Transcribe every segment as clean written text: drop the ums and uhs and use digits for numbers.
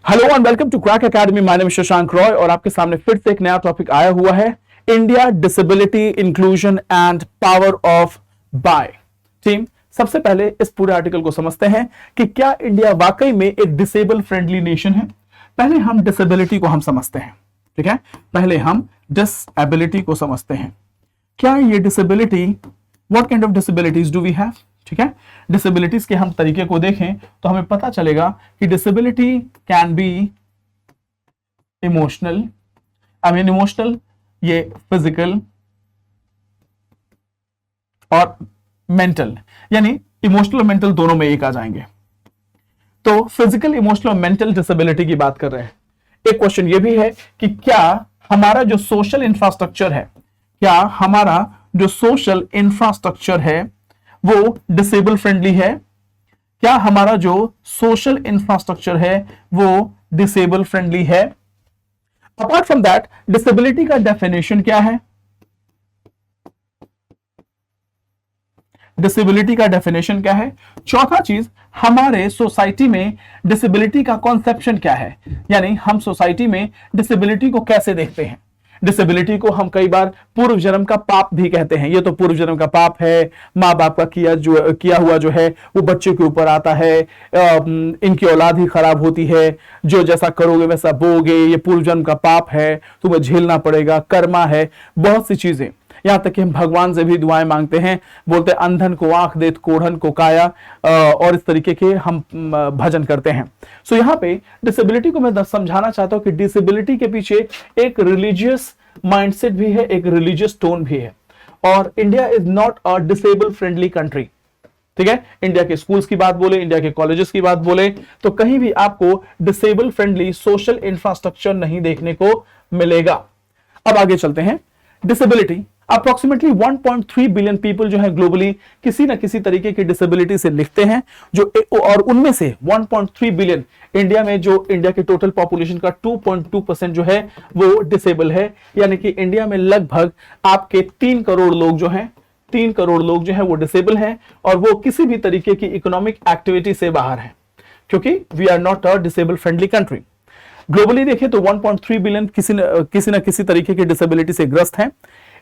Hello and welcome to Crack Academy. My name is Shashank Roy और आपके सामने फिर से एक नया टॉपिक आया हुआ है, India disability inclusion and power of bye team. सबसे पहले इस पूरे आर्टिकल को समझते हैं कि क्या इंडिया वाकई में एक डिसेबल फ्रेंडली नेशन है। पहले हम डिसेबिलिटी को हम समझते हैं, ठीक है। पहले हम डिसेबिलिटी को समझते हैं। क्या ये disability, what kind of disabilities do we have, ठीक है। डिसेबिलिटीज के हम तरीके को देखें तो हमें पता चलेगा कि disability can be emotional, emotional, ये फिजिकल और मेंटल, यानी इमोशनल और मेंटल दोनों में एक आ जाएंगे। तो फिजिकल, इमोशनल और मेंटल डिसेबिलिटी की बात कर रहे हैं। एक क्वेश्चन ये भी है कि क्या हमारा जो सोशल इंफ्रास्ट्रक्चर है, क्या हमारा जो सोशल इंफ्रास्ट्रक्चर है वो डिसेबल फ्रेंडली है? क्या हमारा जो सोशल इंफ्रास्ट्रक्चर है वो डिसेबल फ्रेंडली है? अपार्ट फ्रॉम दैट, डिसेबिलिटी का डेफिनेशन क्या है? डिसेबिलिटी का डेफिनेशन क्या है? चौथा चीज, हमारे सोसाइटी में डिसेबिलिटी का कॉन्सेप्शन क्या है, यानी हम सोसाइटी में डिसेबिलिटी को कैसे देखते हैं। डिसेबिलिटी को हम कई बार पूर्व जन्म का पाप भी कहते हैं। ये तो पूर्व जन्म का पाप है, माँ बाप का किया हुआ जो है वो बच्चे के ऊपर आता है, इनकी औलाद ही खराब होती है, जो जैसा करोगे वैसा बोगे, ये पूर्व जन्म का पाप है, तुम्हें झेलना पड़ेगा, कर्मा है, बहुत सी चीजें। यहां तक कि हम भगवान से भी दुआएं मांगते हैं, बोलते हैं अंधन को आंख दे, कोढ़न को काया, और इस तरीके के हम भजन करते हैं। सो यहां पे डिसेबिलिटी को मैं समझाना चाहता हूं कि डिसेबिलिटी के पीछे एक रिलीजियस माइंडसेट भी है, एक रिलीजियस टोन भी है। और India is not a disable friendly country, ठीक है। इंडिया के स्कूल्स की बात बोले, इंडिया के कॉलेजेस की बात बोले तो कहीं भी आपको डिसेबल फ्रेंडली सोशल इंफ्रास्ट्रक्चर नहीं देखने को मिलेगा। अब आगे चलते हैं। डिसेबिलिटी, अप्रोक्सीमेटली 1.3 बिलियन पीपल जो है ग्लोबली किसी ना किसी तरीके की डिसेबिलिटी से लिखते हैं, जो और उनमें से 1.3 बिलियन इंडिया में, जो इंडिया के टोटल पॉपुलेशन का 2.2% जो है वो डिसेबल है। यानी कि इंडिया में लगभग आपके 3 करोड़ लोग जो हैं, 3 करोड़ लोग जो है वो डिसेबल हैं और वो किसी भी तरीके की इकोनॉमिक एक्टिविटी से बाहर हैं, क्योंकि we are not a disable friendly country. Globally देखें तो 1.3 बिलियन किसी न किसी तरीके की डिसेबिलिटी से ग्रस्त हैं।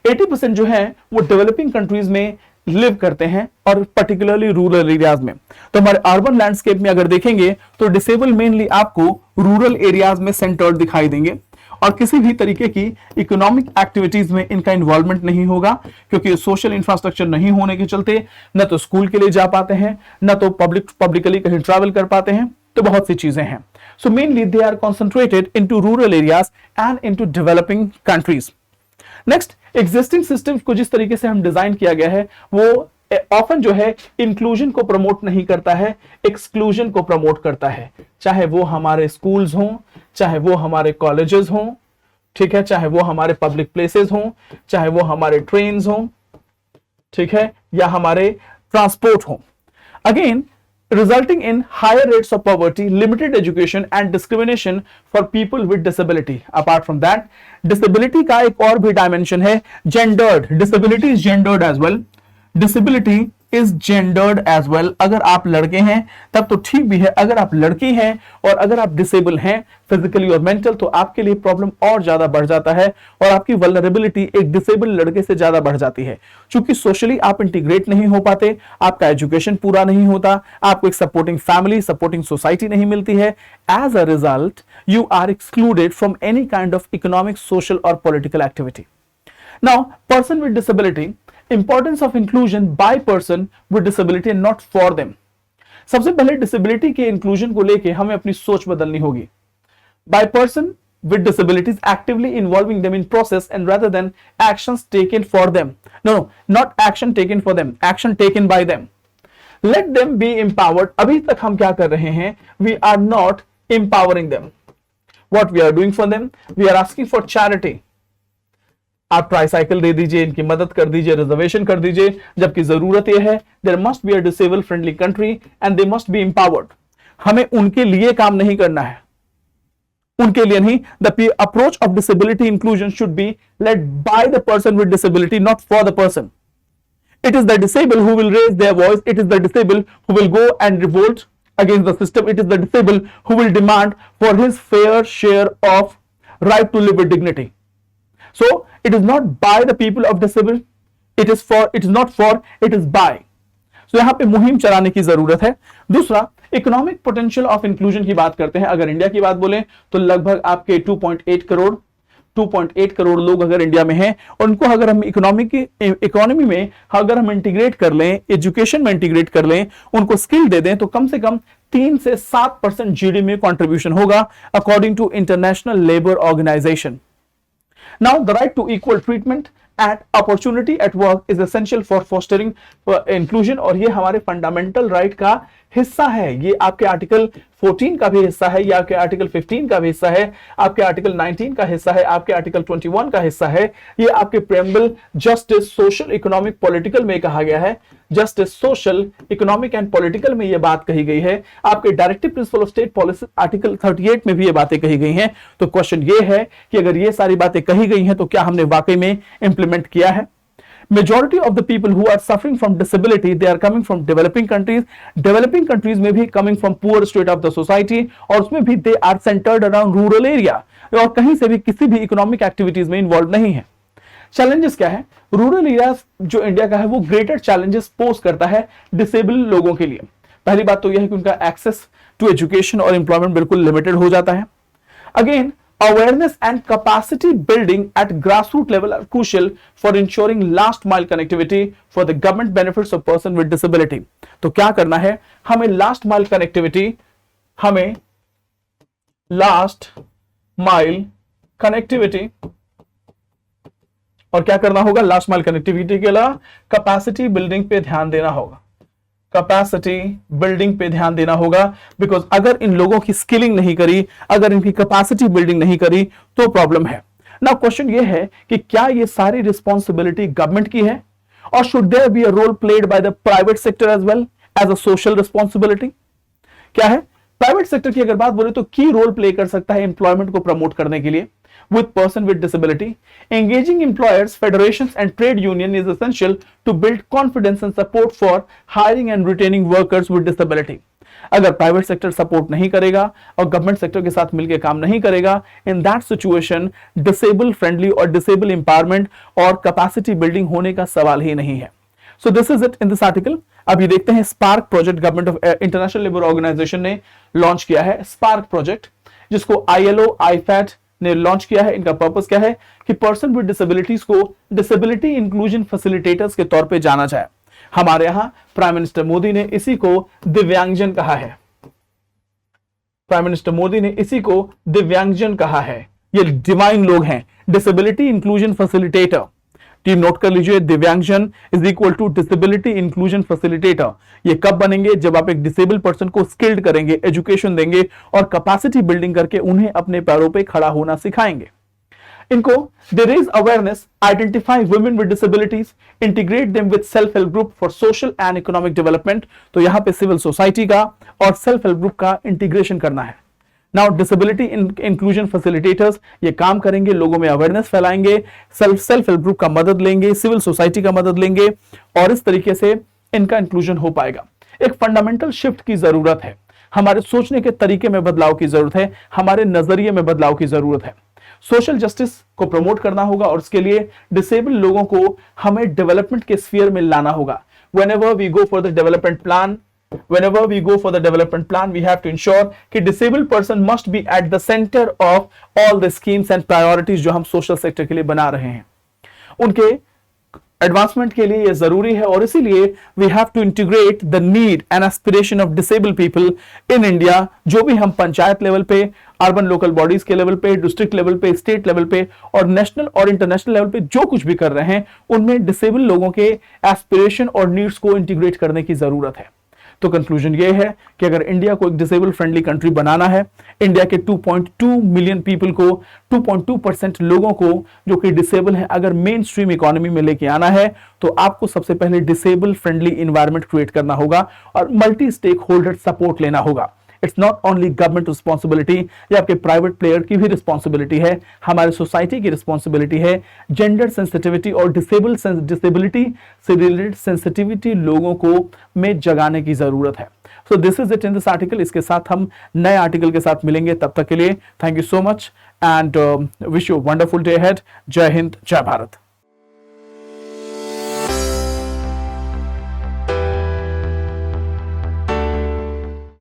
80% जो है वो डेवलपिंग कंट्रीज में लिव करते हैं और पर्टिकुलरली रूरल एरियाज में। तो हमारे अर्बन लैंडस्केप में अगर देखेंगे तो डिसेबल मेनली आपको रूरल एरियाज में सेंटर्ड दिखाई देंगे और किसी भी तरीके की इकोनॉमिक एक्टिविटीज में इनका इन्वॉल्वमेंट नहीं होगा, क्योंकि सोशल इंफ्रास्ट्रक्चर नहीं होने के चलते न तो स्कूल के लिए जा पाते हैं, न तो पब्लिकली कहीं ट्रैवल कर पाते हैं, तो बहुत सी चीजें हैं। So mainly they are concentrated into rural areas and into developing countries. Next, existing system को जिस तरीके से हम डिजाइन किया गया है वो ऑफन जो है इंक्लूजन को प्रमोट नहीं करता है, एक्सक्लूजन को प्रमोट करता है। चाहे वो हमारे स्कूल्स हों, चाहे वो हमारे कॉलेजेस हों, ठीक है, चाहे वो हमारे पब्लिक प्लेसेस हों, चाहे वो हमारे ट्रेन्स हों, ठीक है, या हमारे ट्रांसपोर्ट हों। Again, resulting in higher rates of poverty, limited education and discrimination for people with disability. Apart from that, disability का एक और भी dimension है, gendered. Disability is gendered as well. Disability is gendered as well. अगर आप लड़के हैं तब तो ठीक भी है, अगर आप लड़की हैं और अगर आप डिसेबल हैं फिजिकली और मेंटल तो आपके लिए प्रॉब्लम और ज्यादा बढ़ जाता है और आपकी वल्नरेबिलिटी एक डिसेबल लड़के से ज्यादा बढ़ जाती है, क्योंकि सोशली आप इंटीग्रेट नहीं हो पाते, आपका एजुकेशन पूरा नहीं होता, आपको एक सपोर्टिंग फैमिली, सपोर्टिंग सोसाइटी नहीं मिलती है। As a result you are excluded from any kind of economic, social और political activity. Now, person with disability, importance of inclusion by person with disability and not for them. सबसे पहले disability के inclusion को लेके हमें अपनी सोच बदलनी होगी। By person with disabilities, actively involving them in process and rather than actions taken for them. No, not action taken for them, action taken by them. Let them be empowered. अभी तक हम क्या कर रहे हैं? We are not empowering them. What we are doing for them? We are asking for charity. आप tricycle दे दीजिए, इनकी मदद कर दीजिए, रिजर्वेशन कर दीजिए, जबकि जरूरत यह है there must be a disable friendly country and they must be empowered. हमें उनके लिए काम नहीं करना है, उनके लिए नहीं। The approach of disability inclusion should be led by the person with disability, not for the person. It is the disabled who will raise their voice. It is the disabled who will go and revolt against the system. It is the disabled who will demand for his fair share of right to live with dignity. So it is not by the people of disabled, it is not for, it is by. So यहां पे मुहिम चलाने की जरूरत है। दूसरा, economic potential of inclusion की बात करते हैं। अगर इंडिया की बात बोले तो लगभग आपके 2.8 करोड़ लोग अगर इंडिया में हैं, और उनको अगर हम इकोनॉमी में अगर हम इंटीग्रेट कर लें, एजुकेशन में इंटीग्रेट कर लें, उनको स्किल दे दें, तो कम से कम 3 से 7% जीडीपी में कंट्रीब्यूशन होगा, according to international labour organisation. Now the right to equal treatment at opportunity at work is essential for fostering inclusion, और ये हमारे फंडामेंटल राइट का हिस्सा है। ये आपके आर्टिकल 14 का भी हिस्सा है, ये आपके आर्टिकल 15 का भी हिस्सा है, आपके आर्टिकल 19 का हिस्सा है, आपके आर्टिकल 21 का हिस्सा है। ये आपके preamble justice social economic political में कहा गया है, justice social economic and political में ये बात कही गई है। आपके directive principle of state policy article 38 में भी ये बातें कही गई हैं। तो क्वेश्चन ये है कि अगर ये सारी बातें कही गई हैं तो क्या हमने वाकई में इंप्लीमेंट किया है? Majority of the people who are suffering from disability, they are coming from developing countries. Developing countries में भी coming from poor state of the society, और उसमें भी they are centered around rural area, और कहीं से भी किसी भी इकोनॉमिक एक्टिविटीज में इन्वॉल्व नहीं है। चैलेंजेस क्या है? रूरल एरिया जो इंडिया का है वो ग्रेटर चैलेंजेस पोज करता है डिसेबल लोगों के लिए। पहली बात तो यह है कि उनका एक्सेस टू एजुकेशन और एम्प्लॉयमेंट बिल्कुल लिमिटेड हो जाता है। Again, awareness and capacity building at grassroots level are crucial for ensuring last mile connectivity for the government benefits of person with disability. तो क्या करना है? हमें last mile connectivity और क्या करना होगा? लास्ट माइल कनेक्टिविटी के अलावा कैपेसिटी बिल्डिंग पे ध्यान देना होगा, कैपेसिटी बिल्डिंग पे ध्यान देना होगा। बिकॉज अगर इन लोगों की स्किलिंग नहीं करी, अगर इनकी कैपेसिटी बिल्डिंग नहीं करी तो प्रॉब्लम है। नाउ क्वेश्चन ये है कि क्या ये सारी रिस्पॉन्सिबिलिटी गवर्नमेंट की है, और should there be a role played by the private sector as well as a social responsibility? क्या है? प्राइवेट सेक्टर की अगर बात बोले तो की रोल प्ले कर सकता है एम्प्लॉयमेंट को प्रमोट करने के लिए with person with disability. Engaging employers, federations and trade union is essential to build confidence and support for hiring and retaining workers with disability. अगर प्राइवेट सेक्टर सपोर्ट नहीं करेगा और गवर्नमेंट सेक्टर के साथ मिलकर काम नहीं करेगा, in that situation disable friendly और डिसेबल एम्पावरमेंट और कैपेसिटी बिल्डिंग होने का सवाल ही नहीं है। So this is it in this article. अभी देखते हैं spark project government of international labour organisation ने लॉन्च किया है। स्पार्क प्रोजेक्ट जिसको ILO, IFAT ने लॉन्च किया है। इनका पर्पस क्या है कि पर्सन विद डिसेबिलिटीज को डिसेबिलिटी इंक्लूजन फैसिलिटेटर्स के तौर पे जाना जाए। हमारे यहां प्राइम मिनिस्टर मोदी ने इसी को दिव्यांगजन कहा है। प्राइम मिनिस्टर मोदी ने इसी को दिव्यांगजन कहा है। ये डिवाइन लोग हैं, disability inclusion facilitator. Team note कर लीजिए, दिव्यांगजन is equal to disability inclusion facilitator. ये कब बनेंगे? जब आप एक डिसेबल पर्सन को स्किल्ड करेंगे, एजुकेशन देंगे और कैपेसिटी बिल्डिंग करके उन्हें अपने पैरों पे खड़ा होना सिखाएंगे। इनको they raise awareness, identify women with disabilities, integrate them with self help group for social and economic development. तो यहां पे सिविल सोसाइटी का और सेल्फ हेल्प ग्रुप का इंटीग्रेशन करना है। नाउ डिसेबिलिटी इंक्लूजन फैसिलिटेटर्स ये काम करेंगे, लोगों में अवेयरनेस फैलाएंगे, सेल्फ हेल्प ग्रुप का मदद लेंगे, सिविल सोसाइटी का मदद लेंगे, और इस तरीके से इनका इंक्लूजन हो पाएगा। एक फंडामेंटल शिफ्ट की जरूरत है, हमारे सोचने के तरीके में बदलाव की जरूरत है, हमारे नजरिए में बदलाव की जरूरत है। सोशल जस्टिस को प्रमोट करना होगा और उसके लिए डिसेबल लोगों को हमें डेवलपमेंट के स्फीयर में लाना होगा। Whenever we go for the development plan, we have to ensure कि disabled person must be at the center of all the schemes and priorities जो हम social sector के लिए बना रहे हैं। उनके एडवांसमेंट के लिए यह जरूरी है, और इसीलिए we have to integrate the need and aspiration of disable people in India. जो भी हम पंचायत लेवल पे, अर्बन लोकल बॉडीज के लेवल पे, डिस्ट्रिक्ट लेवल पे, स्टेट लेवल पे और नेशनल और इंटरनेशनल लेवल पे जो कुछ भी कर रहे हैं, उनमें डिसेबल लोगों के एस्पिरेशन और नीड्स को इंटीग्रेट करने की जरूरत है। तो कंक्लूजन ये है कि अगर इंडिया को एक डिसेबल फ्रेंडली कंट्री बनाना है, इंडिया के 2.2 मिलियन पीपल को, 2.2% लोगों को जो कि डिसेबल है, अगर मेन स्ट्रीम इकोनॉमी में लेके आना है, तो आपको सबसे पहले डिसेबल फ्रेंडली इन्वायरमेंट क्रिएट करना होगा और मल्टी स्टेक होल्डर सपोर्ट लेना होगा। It's not only government responsibility, ये आपके प्राइवेट प्लेयर की भी रिस्पॉन्सिबिलिटी है, हमारे सोसाइटी की रिस्पॉन्सिबिलिटी है। जेंडर सेंसिटिविटी और डिसेबिलिटी से रिलेटेड सेंसिटिविटी लोगों को में जगाने की जरूरत है। So this is it in this article. इसके साथ हम नए आर्टिकल के साथ मिलेंगे, तब तक के लिए thank you so much and wish you wonderful day ahead. जय हिंद, जय भारत।